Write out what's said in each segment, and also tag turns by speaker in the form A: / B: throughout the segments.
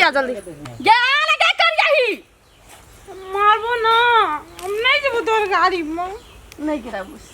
A: आ जल्दी गे आले क्या कर यही
B: मारबो ना हम नहीं जब तोर गाड़ी में
A: नहीं गिराबुस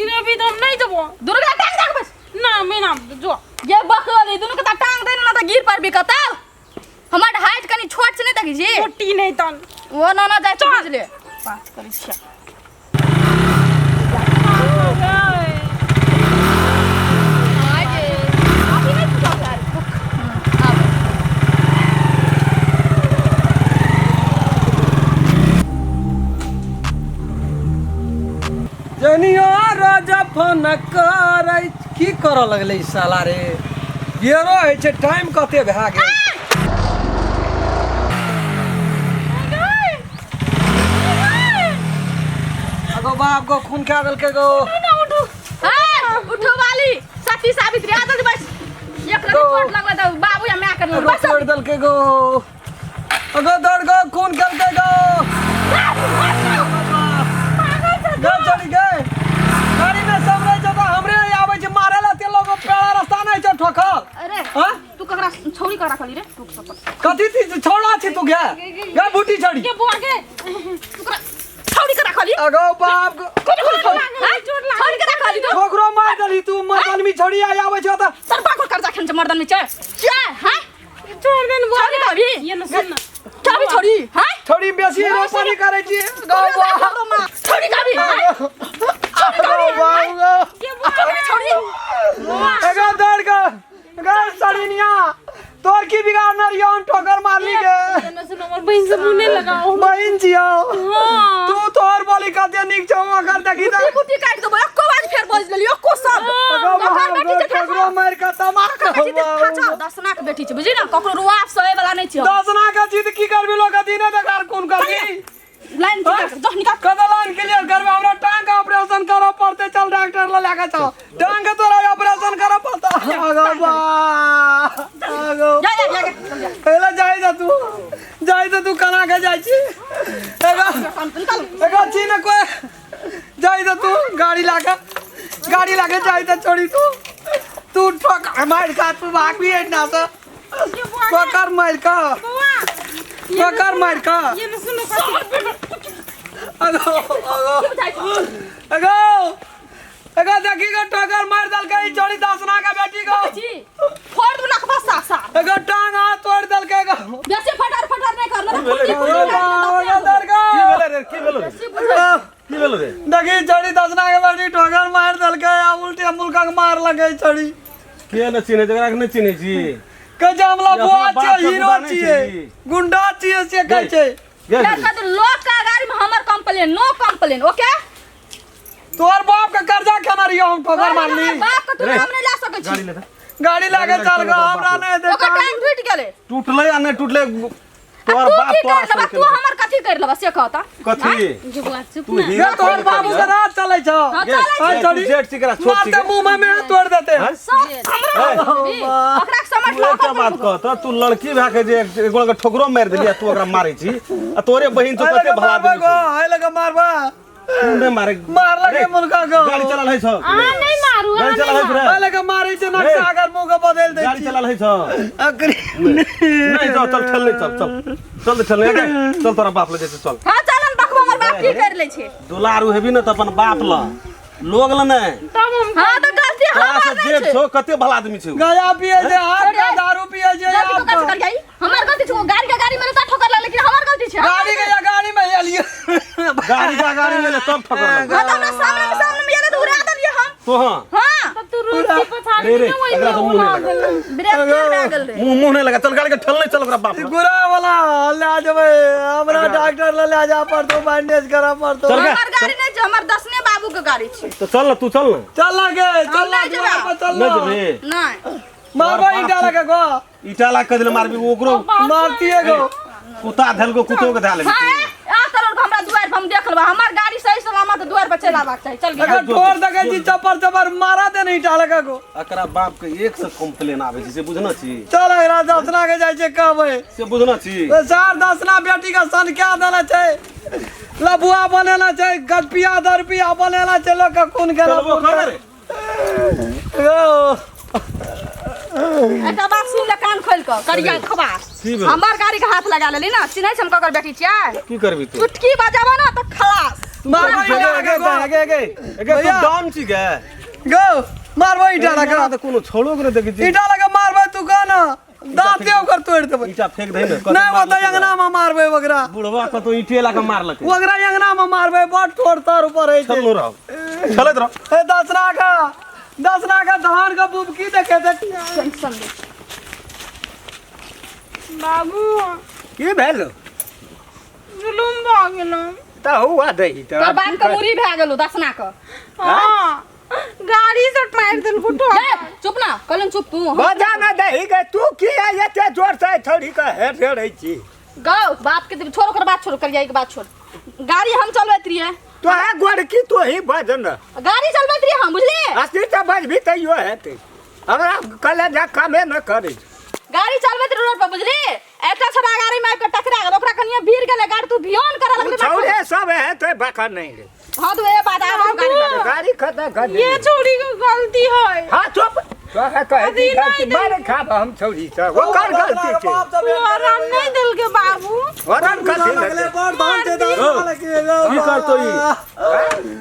B: गिराबी तो हम नहीं जबो
A: दुर्गा टांग दे बस
B: ना मैं ना जो
A: ये बकवाली दोनों के टांग दे ना तो गिर पर भी कता हमार हाइट कनी छोट से नहीं तकी जी
B: छोटी नहीं तन
A: वो ना जाए तो बुझले बात करी छ
C: जनिया राजा फोन करे की कर लगले साला रे गेरो है छे टाइम कते भा गेल अगो बाप को खून खा गल के गो
A: ना उठो हां उठो वाली सती सावित्री आ जा बस एक रति चोट लगला तो बाबू या मैं कर बस
C: छोड़ दल के गो अगो दौड़ गो खून कर के गो चली गए गाड़ी में सब रह जब हमरे आवे छ मारे ला ते लोग पेड़ा रास्ता नहीं छ ठोकर
A: अरे
C: हां
A: तू ककरा छौरी ककरा खली रे टूट सब
C: कथी थी छोड़ा छी तू गया गा बूटी छड़ी
B: के बोगे
A: तू ककरा छौरी ककरा खली
C: अगो बाप
A: कोन कोन छौरी ककरा खली तो
C: ठोकरो मार दली तू मर्दन में छड़ी आवे छ त
A: सर बाको कर्जा खेन छ मर्दन में छ क्या हां
B: छोड़ देन बोगे
A: कभी
B: ये न सुन
A: क्या भी छोड़ी हां
C: थोड़ी बेसी रोपनी करे छी गो
A: छोड़ी कभी
B: के
A: छोड़ी
C: एगो दौड़ गो गा सड़िनिया तोर की बिगाड़ न रियो ठोकर मारली गे
B: ये न सुन हमर बहन से मुने लगाओ
C: बहन जियो
B: हां
C: तू तोर बोली कते निक छौ अगर देखी त
A: कुटी काट दो एको बार फेर बोल लेलियो एको सब
C: अगो ठोकरो मार के तमाक
A: अच्छा दसना के बेटी छ बुझी ना ककरो रुआफ सहे वाला नहीं छ
C: दसना के जीत की करबी लोग दिन देखार कोन करबी
A: लाइन जो निकाल
C: कदा लाइन क्लियर करबे हमरा टांग का ऑपरेशन करो पड़ते चल डॉक्टर ल लेके चल टांग के तोरा ऑपरेशन करो पड़ता अगो बा अगो
A: जा
C: पहले जाई जा तू कना के जाई छी एगो छी न कोई जाई जा तू गाड़ी लाके जाई त छोड़ी तू ठोक मार खा तू भाग भी है ना तो ठोकर मार का ठोकर मार का
B: ये न सुन
C: अगो देखी गो ठोकर मार दल के छोड़ी दसना का बेटी को
A: फोड़ दो ना बस सा
C: एगो टांग हाथ तोड़ दल के गो
A: बेसी फटार नहीं करना
C: अगो दर का
D: की भेलो रे
C: देखी छोड़ी दसना के बेटी ठोकर मार दल के आ उल्टे मुल्का के मार लगे छोड़ी
D: के न चिने जकरा के न चिने छी
C: के जामला बुआ छे हीरो छिए गुंडा छिए से कहै छै
A: लोग का गाड़ी में हमर कंप्लेन नो कंप्लेन ओके
C: तोर बाप का कर्जा खाना रहियो हम ठोकर मारली
A: बाप का तू नाम नहीं ला सकै छी
D: गाड़ी ले
C: गाड़ी लागे चल गो हमरा नहीं दे
A: ओकर टाइम टूट गेले
D: टूटले आ नहीं टूटले तोर बाप तोरा
A: तू हमर कथि कर लेबा से कहता
D: कथि
B: जो बात चुप
D: तू
B: ना
D: हीरो
C: तोर बाबू के रात चलै छ हां छोड़ी
D: जेट सिकरा छोट
C: मारते मुंह में तोड़ देते
A: ओकरा समझ ला
D: क्या बात कहत तू लड़की भा के जे एगो के ठोकरो मार देलिया तू ओकरा मारै छी आ तोरे बहिन तो कते भला दे
C: हाय लगा मारबा
D: मुंडे मारे
C: मार लगे मुल्का को
D: गाड़ी चलाल है छ
B: नहीं मारू
D: गाड़ी चलाल है रे
C: हाय लगा मारै छ नक्शा अगर मुंह को बदल दे
D: गाड़ी चलाल है छ
C: अकरी
D: नहीं चल चल चल तोरा बाप ले जैसे चल
A: हां चलन बकवा हमर बाप की कर ले छे
D: दुलारू हेबी न त अपन बाप ल लोग ल नहीं
B: तब हम
A: हां तो गलती हमर
D: जे छो कते भला आदमी छौ
C: गया पिए जे हाथ का दारू पिए जे
A: गलती तो कर गई हमर गलती छो गाड़ी में ता ठोकर ले लेकिन हमर गलती छे
C: गाड़ी में एलियो
D: गाड़ी ले ले तब ठोकर लग
A: हां तो हमरा सामने में ये तो उड़ा दिए हम
D: तो हां
A: हां
B: तब तू रोटी पछाड़ी
D: रे,
B: में वही
D: एकरा तो मुंह नहीं लगा।
A: ब्रेक लागल रे
D: मुंह नहीं लगा चल गाड़ी के ठल नहीं चल ओकरा बाप ल।
C: गुरा वाला ले जबे हमरा डॉक्टर ले जा पड़तो बैंडेज करा पड़तो
D: चल गे,
A: हमर गाड़ी नहीं छे हमर दसने बाबू के गाड़ी छे
D: तो चल ना तू चल ना
C: चल लगे चल
A: हम नहीं
C: लगे
A: जेबा।
C: चल
D: नहीं जबे
A: नहीं
C: मारबा ईटा लगे गो
D: ईटा ला कदले मारबी ओकरो
C: मारतीए गो
D: कुत्ता धल को कुत्तो के धाले
A: हां आ तरह हमरा दुआर पर हम देख लेबा हमर गाड़ी सही सलामत दुआर पर चलाबाक चाहिए चल
C: अगर ठोर दगे जी चपर मारा दे नहीं ईटा लगे गो
D: एकरा बाप के एक से कंप्लेन आवे छै से बुझना छी
C: चल एकरा दसना के जाय छै कहबै
D: से बुझना छी
C: चार दसना बेटी का सन क्या देना छै लबुआ बनेला छै गपिया दरपिया बनेला छै लोग का खून के
D: चलबो कर रे
C: गो
A: एक बात सुन ले कान खोल के करिया खबा
D: की भेल?
A: हमर गाड़ी के हाथ लगा लेली ना चिन्है छै हम ककर बेटी छियै
D: की करबी तू
A: चुटकी बजाबा ना तो खलास
C: मारबो
D: एगे तू डाउन छी गे
C: गो मारबो ईटा लगा
D: तो कोनो छोड़ो करे देखि छी
C: ईटा लगा मारबो तू का ना दांत के ओकर तोड़ देबो
D: ईटा फेंक दे न
C: नहीं वो तो अंगना में मारबे वगरा
D: बुढ़वा का तो ईटे ला के मारलक
C: वगरा अंगना में मारबे बड़ तोड़ तार ऊपर है
D: चल नो रहो चलत रहो
C: ए दसना का धान का बुबकी देखे दे
A: टेंशन ले
B: बाबू
E: की भेल
B: जुलुम भऽ गेलौ
E: त हुआ दही त
A: तो बात के मुरी भए गेलौ दसना के
B: हाँ गाड़ी से मार दिल बुटो
A: चुप ना कहलन चुप तू
E: बजा न दही के तू की एते जोर से थोड़ी का हेर हेरै छी
A: गौ बात के छोड़ कर बात छोड़ कर जाई के बात छोड़ गाड़ी हम चलबैत रहिए
E: तो है गोड़की तो ही बजन
A: गाड़ी चलबैत रहिए हम बुझली
E: अस्ति त बजबी तैयो हेतै हमरा कलेजा कामे न करै
A: गाड़ी चलबैत रहिए रोड पर बुझली एकटा छोड़ा गाड़ी में के टकरा गेल ओकरा कनिया भीड़ गेले गाड़ी तू भियान करे लगले
E: छौड़े सब हेतै बाका नहीं रे
A: हां तो ये बात आ गाड़ी में
E: गाड़ी खता कर
B: ये छोड़ी के गलती है
E: हां चुप तो है कहे दी गलती मार खाब हम छौड़ी से ओकर गलती के
B: वरन नहीं दिल के बाबू
E: वरन कथि
C: लगले
E: लगले
C: बड़ धान के दाल के
D: की करतो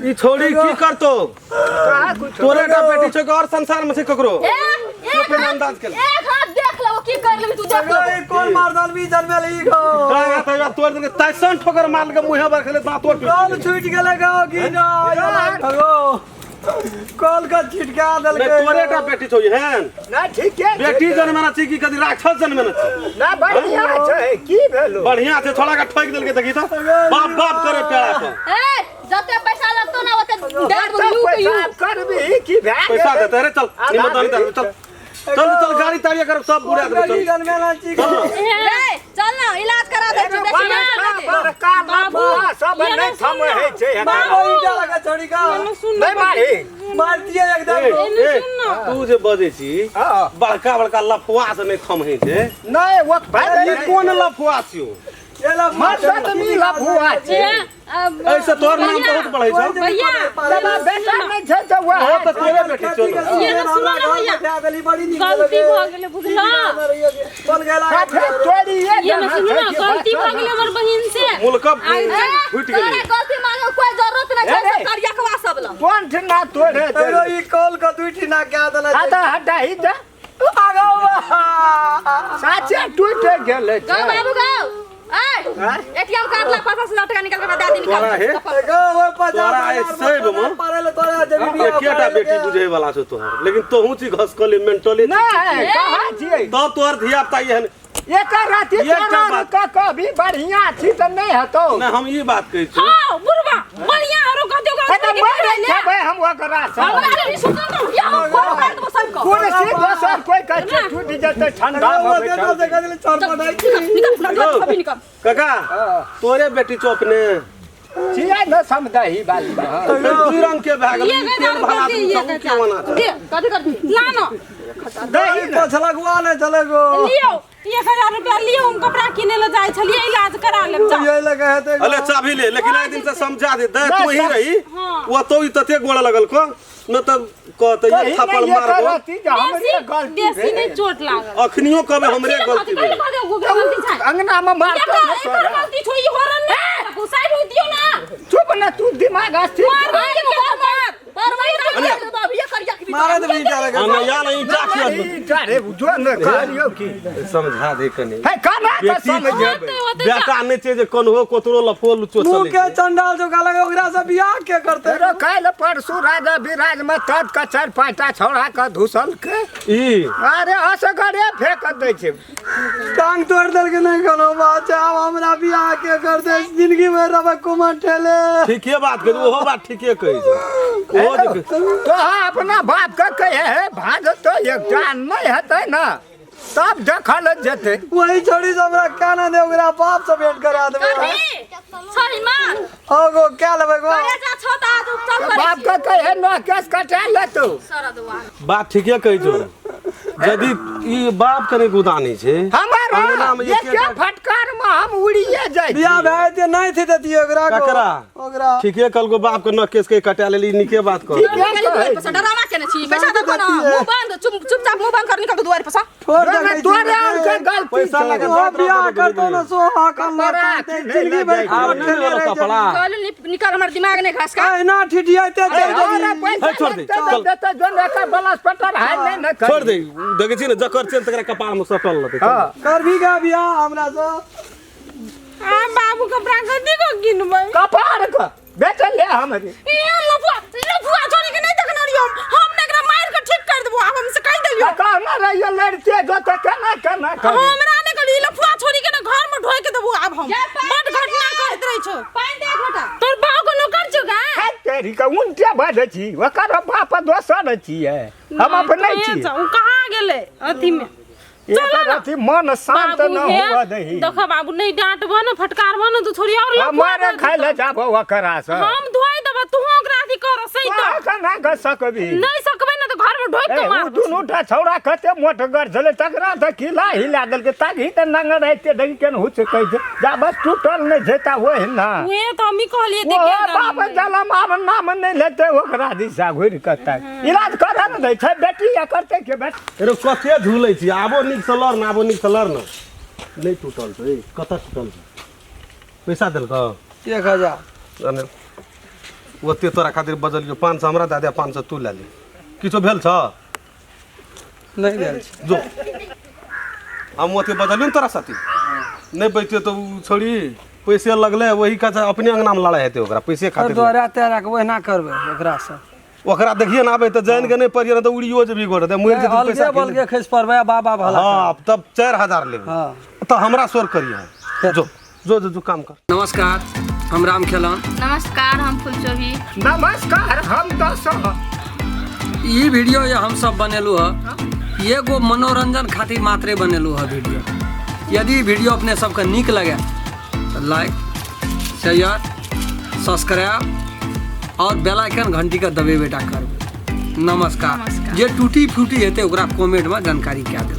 D: ई छोड़ी की करतो
E: कहा कुछ
D: तोरे का बेटी छ और संसार में से ककरो
A: एक
D: अंदाज कर
A: एक हाथ देख लो की कर लेबी तू देख लो
C: ए कौन मार दाल भी जन्मे लई गो
D: का तोरा तोड़ दे तैसन ठोकर मार के मुंह पर खेले दांत तोड़
C: कॉल छूट गेले गो की ना भगो कॉल का छिटका दल के
D: तोरे का बेटी छ हेन
E: ना ठीक है
D: बेटी जन्मना छी की कदी राक्षस जन्मना छी
E: ना बढ़िया छै की भेलो
D: बढ़िया से छोड़ा का ठोक देल के देखी तो बाप बाप करे पेड़ा तो
A: ए जते पैसा लगतो ना ओते दे दू यू के यू
E: पैसा करबी की भै
D: पैसा देते रे चल ईमानदारी दे चल चल चल गाड़ी तारिया कर सब बुढ़ा दे
C: बेटी
D: चल
C: जन्मे ना छी
A: ए चल ना इलाज करा दे तू देखी ना
E: बड़का बाबू सब नहीं थम है छै
C: मारबो ईटा लगा छोड़ी का
E: नहीं मारी
C: मार दिए एकदम
D: तू जे बजे छी
E: हां
D: बड़का बड़का लफुआ से नहीं थम है छे
E: नहीं वो भाई
D: ये कौन लफुआ छियो
C: एला
E: मत मिला भुआ छै
D: ऐसे तोर नाम बहुत बढ़ै छ
B: भैया
E: तबा बेटा नहीं छै त वो
D: वो तो तोरे बेटी चलो
B: ये ना सुनो ना भैया
C: गली बड़ी निकल
B: गलती भ गेले बुझला
C: बन गेला
E: साथे तोड़ी
B: ये ना सुनो ना गलती भ गेले हमर बहिन से
D: मुल्क फूट
A: तोरा
D: गेलै
A: गलती मांगे कोई जरूरत नहीं छै करिया कवा सब ला
E: कौन ठना तोड़े
C: एगो ई कॉल का दुईठी ना क्या देला
E: आधा हटा ही जा
C: आगो
E: साचे टूट गेले
A: गो बाबू गो ए एटीएम कार्ड ला 50,000 टका निकाल के दे दी
D: तोरा हे
C: एगो वो 50
D: तोरा ऐसे डोमा
C: पारेले तोरा जमीन
D: केटा बेटी बुझे वाला छ तोहर लेकिन तोहू छी घसकली मेंटली
E: नहीं कहां छिए
D: तब तोहर धिया पुता एहन
E: एक राती तोरा का कभी बढ़िया छी त नहीं हतो
D: ना हम ई बात कहै छी
B: हां बुरबा बढ़िया औरो गदे
E: तो मरे छबे हम ओकरा से
A: हमरा रे सुन तो या हम फोन कर देबो सबको
E: कोन से दोसर कोई कच्चे टूट जते ठंडा में बैठल
C: से कहले छोड़ पड़ाई
A: निकल अभी निकल
D: काका तोरे बेटी चौप ने
E: छिए न समझही बाली
D: दुई रंग के भाग
B: ये
D: गेल
B: गदा
D: तेल भरा
B: दे
D: दू
B: ये
D: सब के बना
A: दे कथि करबी
B: ना ना
E: दही
C: तो छलगवा ने चलेगो
B: लियो 1000 रुपया लियो हम कपड़ा किने ले जाय छलिए इलाज करा लेब जा
C: ये लगा है तो
D: अले चाबी ले लेकिन एक दिन से समझा दे दे तू ही रही
B: हाँ।
D: वो तो ही तते गोड़ लगल को न तब कहते ये थप्पड़ मारबो
B: देसी नहीं चोट लागल
D: अखनियो कबे हमरे गलती
A: कथि
D: भेल
A: कर दे गलती छै
E: अंगना में मारतो न
B: एकर
E: तोरा
B: गलती छोई होरन नहीं गुसाई हो दियो ना
E: चुप न तू दिमाग अस्थिर
B: मार भाई के मार
A: परवाई ना तो अभी करिया की
C: मारे तो नहीं डालेगा
D: हम या नहीं जाखियो
E: जारे जो न करियो की
D: समझा दे कने
E: है काना तो समझ
D: बेटा नहीं छे जे कोनहो कोतरो लफो लुचो
C: मुंह
D: चले
C: के चंडाल जो गाला ओकरा से बियाह के करते
E: तेरो काल परसु राजा विराज में तत कचर पाटा छौड़ा का धुसल के
D: ई
E: अरे असगरे फेंक दे छै
C: टांग तोड़ देल के नहीं करो बात अब हमरा बियाह के करते जिंदगी में रब कुमार ठेले
D: ठीके बात कही ओहो बात ठीके कही छै ओहो जे
E: तो अपना बाप का कहे है भाज तो एक जान नहीं हते ना तब देखल जेते
C: वही छोड़ी से हमरा काना दे ओकरा बाप से भेंट करा देबे
A: सही मान
C: ओगो क्या लेबे गो
A: करे जा छोटा तू चल करे
E: बाप का कहे न केस कटा ले तू
A: सारा दुआ
D: बात ठीके कही छो यदि ई बाप कने गुदानी छे
E: हमारा
D: अंगना में
E: ये क्या फटकार में हम उड़िए जाए
C: बियाह भाई ते नहीं थे देती ओकरा को
D: ककरा?
C: ओकरा
D: ठीके कल को बाप के न केस के कटा लेली निके बात कर
A: डरावा केने छी पैसा दे ना मुंह बंद चुपचाप मुंह बंद कर निकल दुआर पर
C: छोड़
E: ना
C: दे
E: तोरे उनके गलती
D: पैसा
E: छे।
D: लगा
C: वो बियाह करतो न सो हा कमरा
E: कपड़ा
C: जिंदगी भर
D: आब नहीं लेलो कपड़ा
A: कल निकल हमर दिमाग ने घास का
C: ए ना ठिठियाते
E: अरे पैसा
D: छोड़ दे, चल।
E: देते जो लेकर बलास पटर है नहीं न
D: छोड़ दे देखे छी न जकर चल तकरा कपाल में सटल लते
E: हां
C: कर भी गा बियाह हमरा से
B: आ बाबू कपड़ा कथी को किनबै
E: कपार का बेच ले हमरे
B: ये लफुआ छोड़ी के नहीं देखन रहियो हम एकरा मार के ठीक कर देबो अब हमसे कह देलियो
E: कहना रहिए लड़ते जो तो केना केना कर
B: हमरा ने कहली लफुआ छोड़ी के ना घर में ढोय के देबो अब हम बड़ घटना करत रही छो
A: पाइन देख बेटा
B: तोर बाऊ को नौकर छो का
E: तेरी का उनटे बज छी ओकर बाप दोसर छी है हम अपने छी
B: उ कहां गेले अथी में
E: एकर अथी मन शांत न हुआ दही
B: देखो बाबू नहीं डांटबो न फटकारबो न तू थोड़ी और
E: हमारे खाइ ले जाबो ओकरा से
B: हम धोई देबो तू ओकरा अथी कर सही तो
E: केना कर सकबी
B: नहीं सकबे न तो घर में ढोक के मार
E: दुनू टा छौड़ा कते मोटगर छले तकरा त किला हिला देल के ताकि त नंगर रहते दही केन हुछ कह दे जा बस टूटल नहीं जेता होय ना
B: वे तो हम ही कहलिए
E: ओ
B: देखे
E: बाप जलम आब नाम नहीं लेते ओकरा दिशा घुर कता इलाज करा न दै छै बेटी या करते के बेट
D: रे कथे झूलै छी आबो नीक से लड़ ना आबो नीक से लड़ ना नहीं टूटल छै कत टूटल छै पैसा देल का
C: 1000
D: अने ओते तोरा खातिर बजलियो 500 हमरा दे दे 500 तू ले ले किछो भेल छ
C: नहीं दे
D: जो हम ओते बजलियो तोरा साथी नहीं बैठे तो छोड़ी पैसे लगले वही का अपने अंगना में लड़ाई हेते ओकरा पैसे
C: कर
D: खातिर
C: दोहरा तेरा के वहना करबे ओकरा से
D: ओकरा देखिए ना आबे त जान के नहीं पड़िए ना तो उड़ियो जे भी गोड़ दे मुर जे
C: अलगे
D: पैसा
C: बलगे खस परबे बाबा भला
D: हां तब 4000 लेबे
C: हां
D: तो हमरा स्वर करिए जो जो जो काम कर
C: नमस्कार हम राम खेलन
A: नमस्कार हम फुलचोही
E: नमस्कार हम दस
C: ई वीडियो ये हम सब बनेलु ह एगो मनोरंजन खातिर मात्रे बनेलु ह वीडियो यदि वीडियो अपने सबके नीक लगे तो लाइक शेयर सब्सक्राइब और बेल आइकन घंटी का दबे बेटा करबे नमस्कार जे टूटी फूटी हेते ओकरा कमेंट में जानकारी क्या दे।